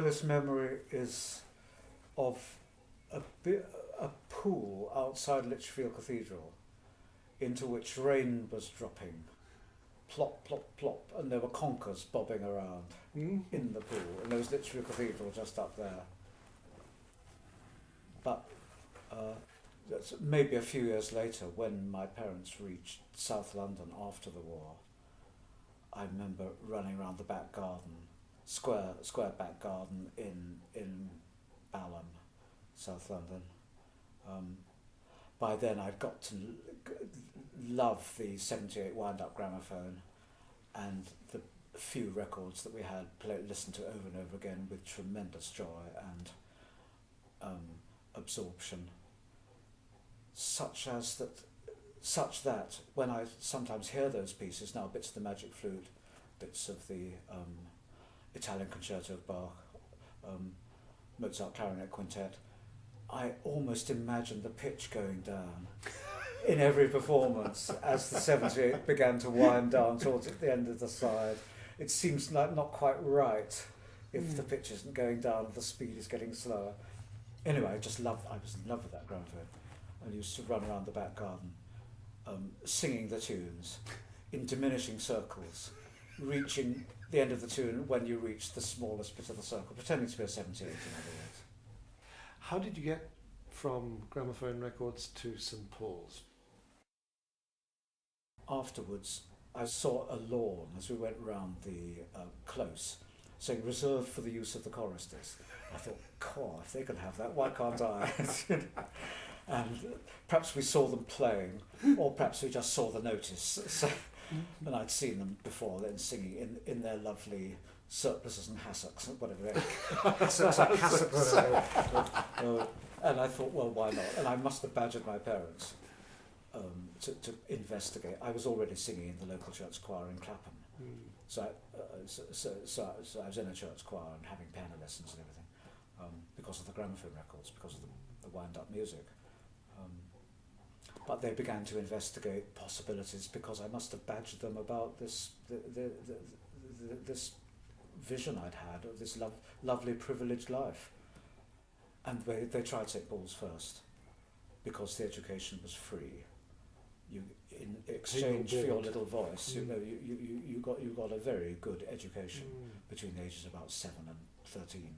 earliest memory is of a pool outside Lichfield Cathedral into which rain was dropping. Plop, plop, plop, and there were conkers bobbing around in the pool, and there was Lichfield Cathedral just up there. But maybe a few years later, when my parents reached South London after the war, I remember running around the back garden, square back garden in Balham, South London. By then I'd got to love the 78 wind-up gramophone and the few records that we had listened to over and over again with tremendous joy and absorption, such that when I sometimes hear those pieces now, bits of the Magic Flute, bits of the Italian Concerto of Bach, Mozart Clarinet Quintet, I almost imagine the pitch going down in every performance as the 78 began to wind down towards the end of the side. It seems like not quite right if the pitch isn't going down and the speed is getting slower. Anyway, I was in love with that gramophone. I used to run around the back garden singing the tunes in diminishing circles, reaching the end of the tune when you reach the smallest bit of the circle, pretending to be a 78 in other words. How did you get from gramophone records to St Paul's? Afterwards, I saw a lawn as we went round the close, saying reserved for the use of the choristers. I thought, God, if they can have that, why can't I? And perhaps we saw them playing, or perhaps we just saw the notice. So, and I'd seen them before then singing in their lovely surplices and hassocks, whatever they're hassocks. And I thought, well, why not? And I must have badgered my parents to investigate. I was already singing in the local church choir in Clapham. So I was in a church choir and having piano lessons and everything because of the gramophone records, because of the wind-up music. But they began to investigate possibilities because I must have badgered them about this vision I'd had of this lovely privileged life. And they tried St Paul's first because the education was free. You, in exchange for your little voice, you got a very good education between the ages of about 7 and 13.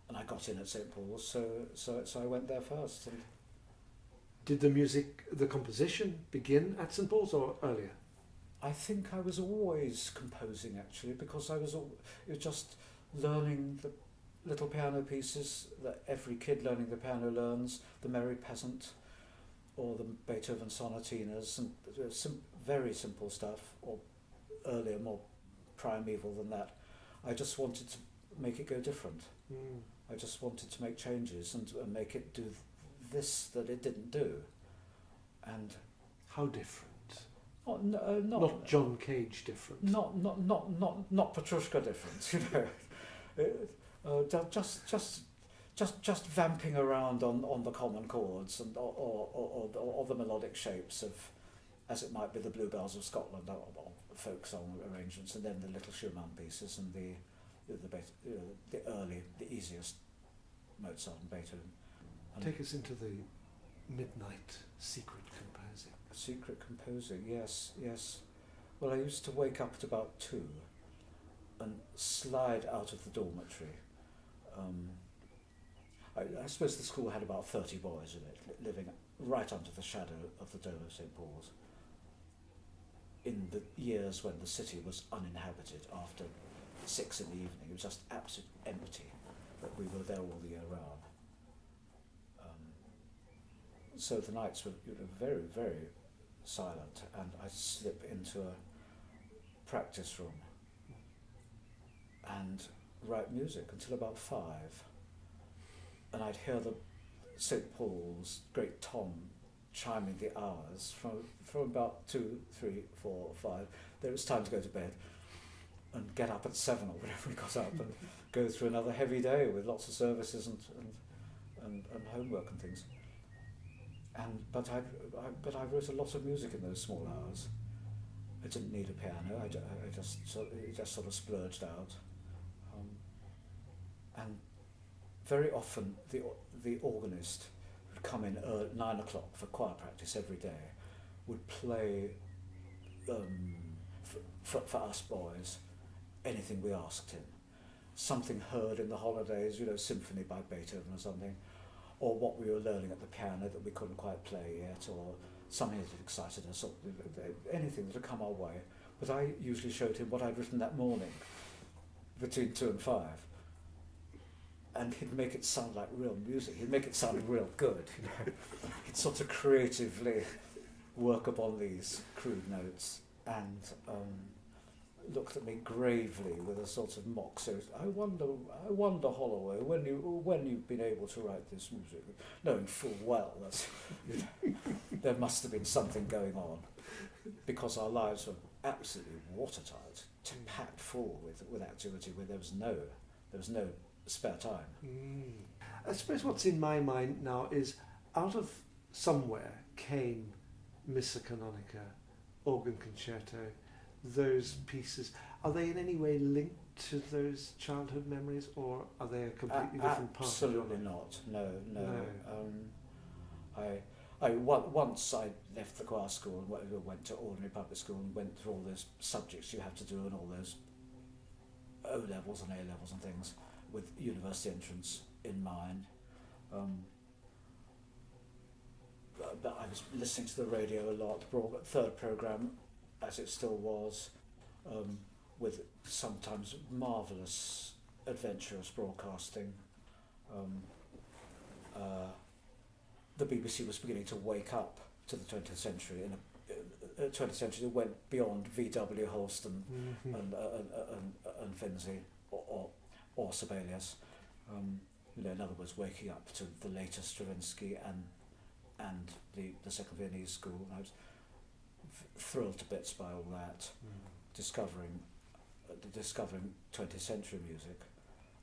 And I got in at St Paul's, so I went there first. And did the composition begin at St Paul's or earlier? I think I was always composing actually, because it was just learning the little piano pieces that every kid learning the piano learns, the Merry Peasant or the Beethoven sonatinas, and very simple stuff, or earlier, more primeval than that. I just wanted to make it go different. I just wanted to make changes and make it do this that it didn't do. And how different? Not John Cage different. Not Petrushka different. Just vamping around on the common chords and or the melodic shapes of, as it might be, the Bluebells of Scotland or folk song arrangements, and then the little Schumann pieces and the easiest Mozart and Beethoven. Take us into the midnight secret composing. Secret composing, yes. Well, I used to wake up at about 2 and slide out of the dormitory. I suppose the school had about 30 boys in it, living right under the shadow of the dome of St Paul's, in the years when the city was uninhabited after 6 in the evening. It was just absolutely empty, but we were there all the year round. So the nights were very, very silent, and I'd slip into a practice room and write music until about 5. And I'd hear the St Paul's great Tom chiming the hours from about 2, 3, 4, 5. Then it was time to go to bed and get up at 7 or whatever we got up and go through another heavy day with lots of services and homework and things. But I wrote a lot of music in those small hours. I didn't need a piano. I just sort of splurged out. and very often the organist would come in at 9 o'clock for choir practice every day, would play for us boys anything we asked him. Something heard in the holidays, symphony by Beethoven or something, or what we were learning at the piano that we couldn't quite play yet, or something that had excited us, or anything that had come our way. But I usually showed him what I'd written that morning, between 2 and 5. And he'd make it sound like real music. He'd make it sound real good. He'd sort of creatively work upon these crude notes and looked at me gravely with a sort of mock serious. I wonder, Holloway, when you've been able to write this music, knowing full well that there must have been something going on, because our lives were absolutely watertight, packed full with activity where there was no spare time. I suppose what's in my mind now is, out of somewhere came Missa Canonica, Organ Concerto, those pieces. Are they in any way linked to those childhood memories, or are they a completely different part? Absolutely not. No. Once I left the choir school and went to ordinary public school and went through all those subjects you have to do and all those O levels and A levels and things with university entrance in mind. But I was listening to the radio a lot, third programme, as it still was, with sometimes marvellous, adventurous broadcasting. The BBC was beginning to wake up to the 20th century, in a 20th century that went beyond V.W. Holston and Finzi or Sibelius. In other words, waking up to the latest Stravinsky and the Second Viennese School. And I was thrilled to bits by all that, discovering 20th century music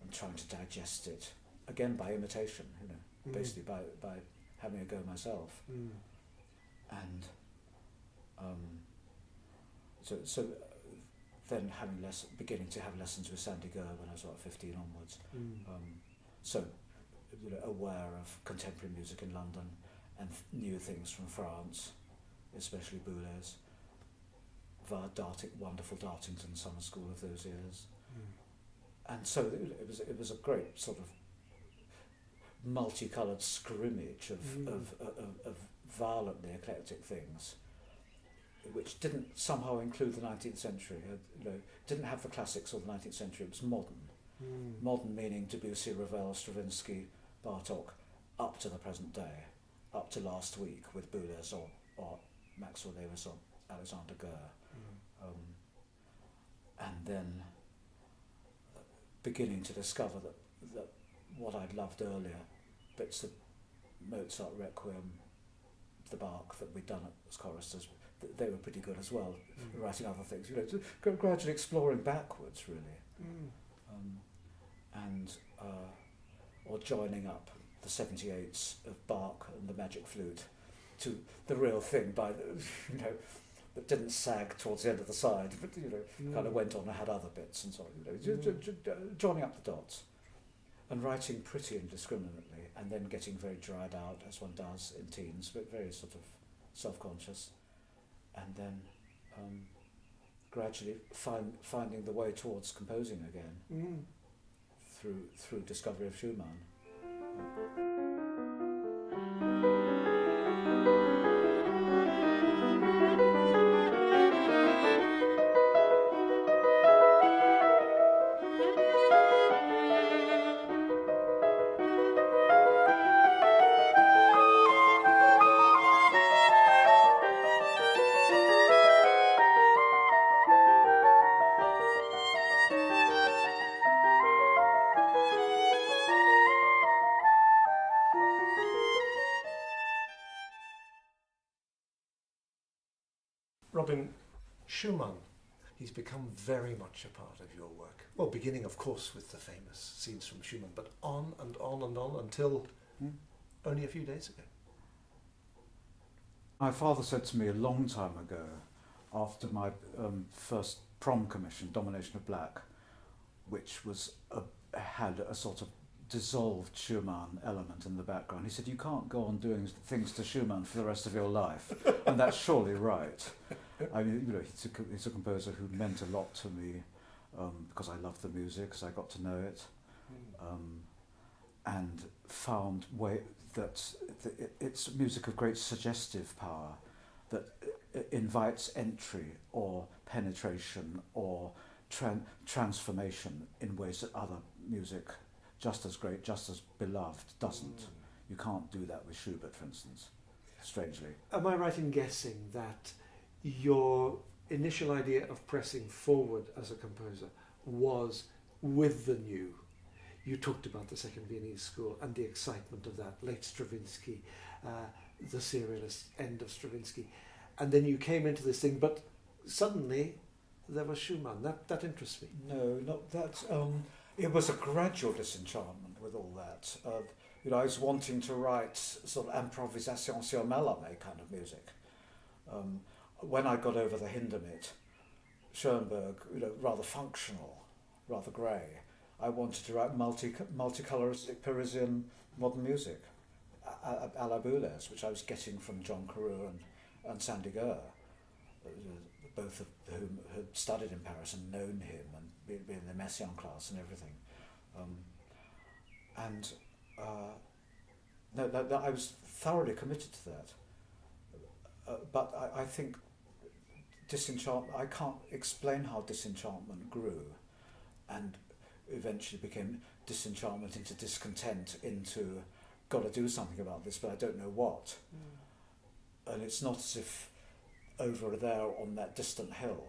and trying to digest it, again by imitation, basically by having a go myself. And so then beginning to have lessons with Sandy Gurr when I was about 15 onwards. So aware of contemporary music in London and new things from France, especially Boulez, via wonderful Dartington Summer School of those years. And so it was a great sort of multicoloured scrimmage of violently eclectic things, which didn't somehow include the 19th century. Didn't have the classics of the 19th century. It was modern. Modern meaning Debussy, Ravel, Stravinsky, Bartók, up to the present day, up to last week with Boulez or Maxwell Lewis or Alexander Gurr. And then beginning to discover that what I'd loved earlier, bits of Mozart Requiem, the Bach that we'd done as choristers, they were pretty good as well, writing other things, gradually exploring backwards, really. Or joining up the 78s of Bach and the Magic Flute to the real thing that didn't sag towards the end of the side, but kind of went on and had other bits and so on. Joining up the dots and writing pretty indiscriminately, and then getting very dried out, as one does in teens, but very sort of self-conscious, and then gradually finding the way towards composing again through discovery of Schumann. Robin, Schumann, he's become very much a part of your work. Well, beginning, of course, with the famous scenes from Schumann, but on and on and on until only a few days ago. My father said to me a long time ago, after my first prom commission, Domination of Black, which was a had a sort of dissolved Schumann element in the background. He said, you can't go on doing things to Schumann for the rest of your life. And that's surely right. I mean, you know, he's a composer who meant a lot to me because I loved the music, because I got to know it, and found that it's music of great suggestive power that invites entry or penetration or transformation in ways that other music, just as great, just as beloved, doesn't. You can't do that with Schubert, for instance, strangely. Am I right in guessing that your initial idea of pressing forward as a composer was with the new? You talked about the Second Viennese School and the excitement of that, late Stravinsky, the serialist end of Stravinsky. And then you came into this thing, but suddenly there was Schumann. That interests me. No, not that. It was a gradual disenchantment with all that. You know, I was wanting to write sort of improvisation sur malame kind of music. When I got over the Hindemith, Schoenberg, you know, rather functional, rather grey, I wanted to write multicoloristic Parisian modern music, à la Boulez, which I was getting from John Carew and Sandy Gurr, both of whom had studied in Paris and known him and been in the Messiaen class and everything. No, I was thoroughly committed to that. But I think disenchantment, I can't explain how disenchantment grew and eventually became disenchantment into discontent, into got to do something about this, but I don't know what. And it's not as if over there on that distant hill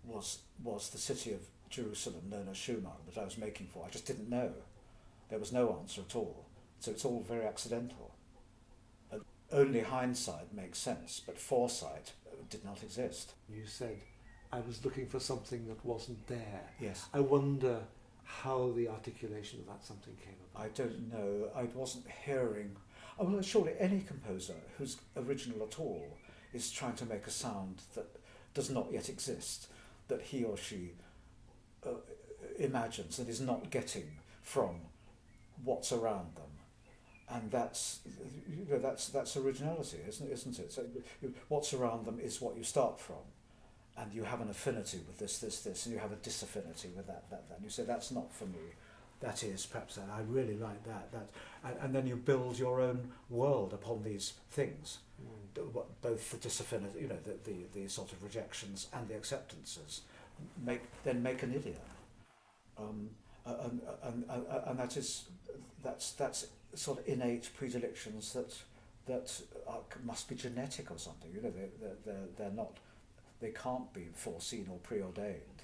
was the city of Jerusalem known as Schumann that I was making for. I just didn't know. There was no answer at all. So it's all very accidental. And only hindsight makes sense, but foresight did not exist. You said, I was looking for something that wasn't there. Yes. I wonder how the articulation of that something came about. I don't know. I wasn't hearing... Oh, well, surely any composer who's original at all is trying to make a sound that does not yet exist, that he or she imagines and is not getting from what's around them. And that's originality, isn't it? So what's around them is what you start from, and you have an affinity with this, and you have a disaffinity with that. And you say, that's not for me. That is perhaps that. I really like that. And then you build your own world upon these things, both the disaffinity, you know, the sort of rejections and the acceptances, make an idiom. And that's sort of innate predilections that must be genetic or something. You know, they're not, they can't be foreseen or preordained,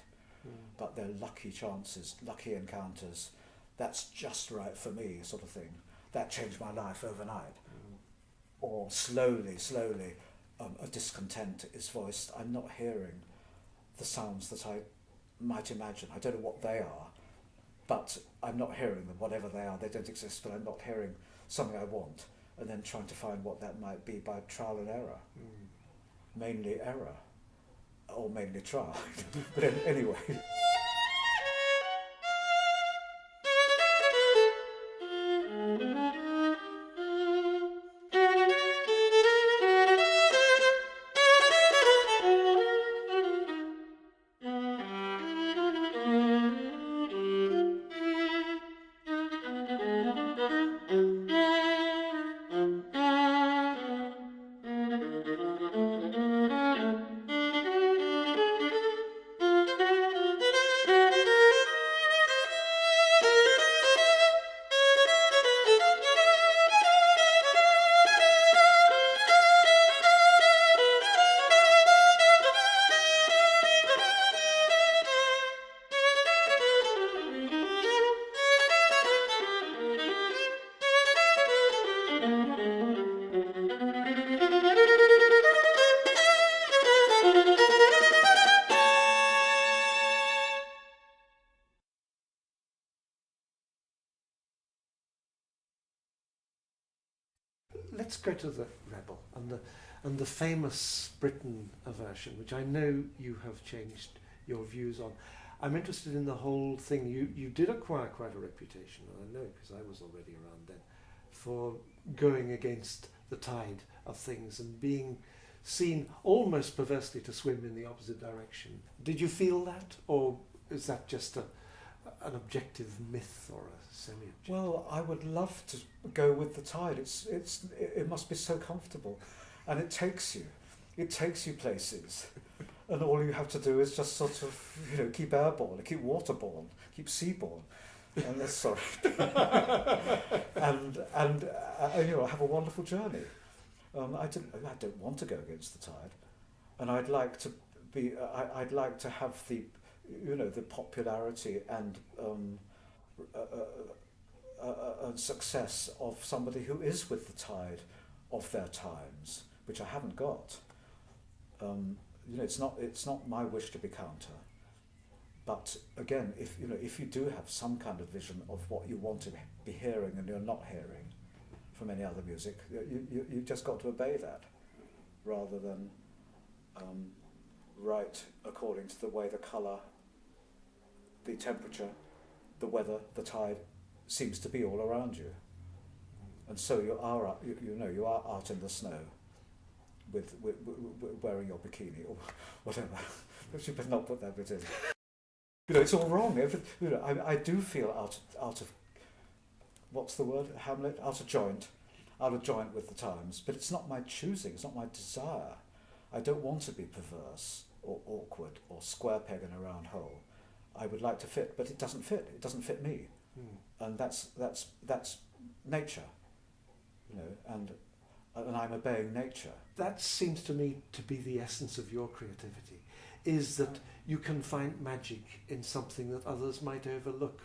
but they're lucky chances, lucky encounters. That's just right for me, sort of thing. That changed my life overnight. Or slowly, a discontent is voiced. I'm not hearing the sounds that I might imagine. I don't know what they are, but I'm not hearing them, whatever they are. They don't exist, but I'm not hearing something I want, and then trying to find what that might be by trial and error. Mainly error, or mainly trial. But anyway. Let's go to the Rebel and the famous Britten version, which I know you have changed your views on. I'm interested in the whole thing. You did acquire quite a reputation, and I know because I was already around then, for going against the tide of things and being seen almost perversely to swim in the opposite direction. Did you feel that, or is that just an objective myth or a semi-objective? Well, I would love to go with the tide. It must be so comfortable, and it takes you places, and all you have to do is just sort of keep airborne, keep waterborne, keep seaborne, and that's sorry, and have a wonderful journey. I don't want to go against the tide, and I'd like to be. I'd like to have the popularity and success of somebody who is with the tide of their times, which I haven't got. It's not my wish to be counter, but again, if you do have some kind of vision of what you want to be hearing and you're not hearing from any other music, you just got to obey that, rather than write according to the way the colour, the temperature, the weather, the tide seems to be all around you. And so you are out in the snow with wearing your bikini or whatever. But you better not put that bit in. It's all wrong. I do feel out of what's the word? Hamlet? Out of joint with the times. But it's not my choosing. It's not my desire. I don't want to be perverse or awkward or square peg in a round hole. I would like to fit, but it doesn't fit. It doesn't fit me, and that's nature, and I'm obeying nature. That seems to me to be the essence of your creativity, is that you can find magic in something that others might overlook,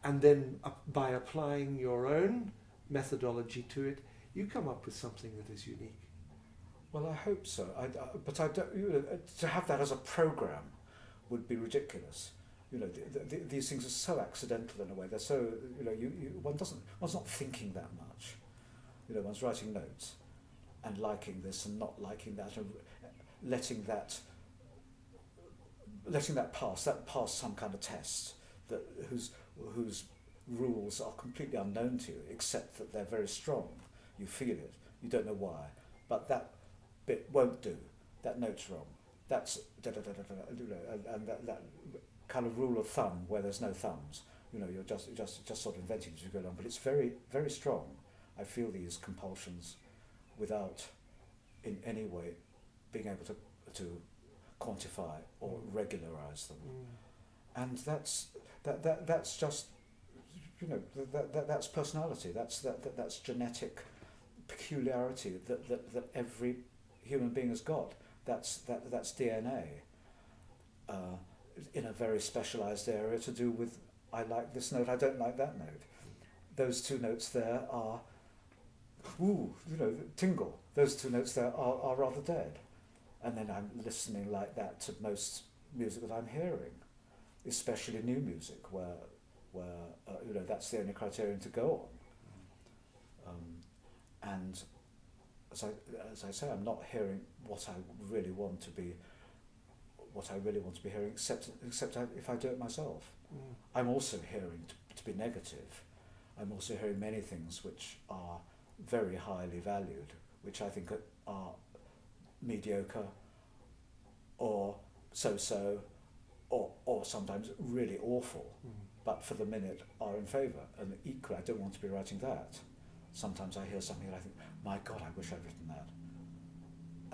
and then by applying your own methodology to it, you come up with something that is unique. Well, I hope so. But I don't. To have that as a program would be ridiculous. These things are so accidental in a way. They're so one's not thinking that much. One's writing notes and liking this and not liking that, and letting that pass some kind of test whose rules are completely unknown to you, except that they're very strong. You feel it. You don't know why, but that bit won't do. That note's wrong. That's and that kind of rule of thumb where there's no thumbs. You're just sort of inventing as you go along, but it's very, very strong. I feel these compulsions without in any way being able to quantify or regularize them. And that's just that's personality. That's genetic peculiarity that every human being has got. That's DNA. In a very specialised area to do with, I like this note, I don't like that note. Those two notes there are, tingle. Those two notes there are rather dead. And then I'm listening like that to most music that I'm hearing, especially new music, where that's the only criterion to go on. And as I say, I'm not hearing what I really want to be hearing, except if I do it myself. I'm also hearing to be negative. I'm also hearing many things which are very highly valued, which I think are mediocre or so-so or sometimes really awful, but for the minute are in favour. And equally, I don't want to be writing that. Sometimes I hear something and I think, my God, I wish I'd written that.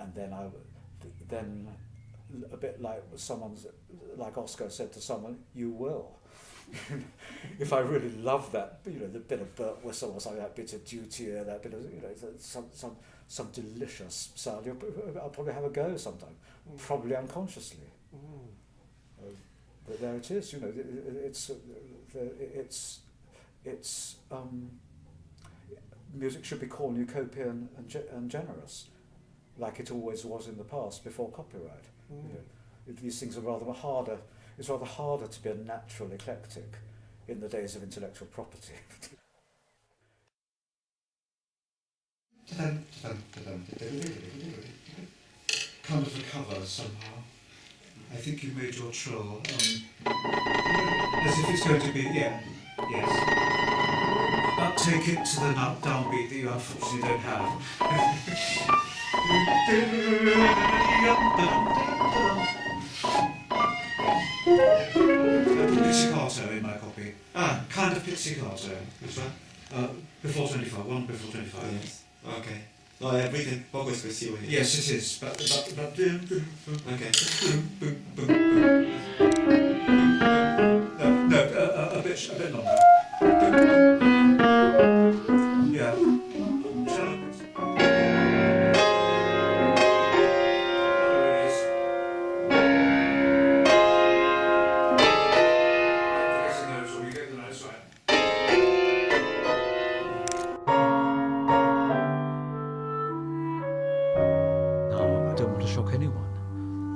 And then a bit like like Oscar said to someone, you will. If I really love that, the bit of Burt Whistle or something, that bit of Dutier, that bit of some delicious sound, I'll probably have a go sometime, probably unconsciously. But there it is. It's music should be cornucopian and generous, like it always was in the past before copyright. These things are rather harder. It's rather harder to be a natural eclectic in the days of intellectual property. Kind of recover somehow. I think you made your trill as if it's going to be, yes. But take it to the downbeat that you unfortunately don't have. Pizzicato in my copy. Kind of pizzicato. Which one? Before 25, one before 25. Yes. Okay. No, I've written Poco Espressivo here. Yes, it is, but Okay. No, a bit longer. Yeah. Shock anyone.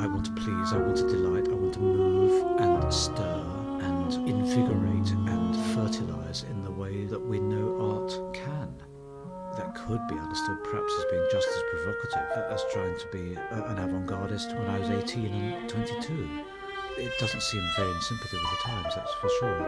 I want to please, I want to delight, I want to move and stir and invigorate and fertilise in the way that we know art can. That could be understood perhaps as being just as provocative as trying to be an avant-gardist when I was 18 and 22. It doesn't seem very in sympathy with the times, that's for sure.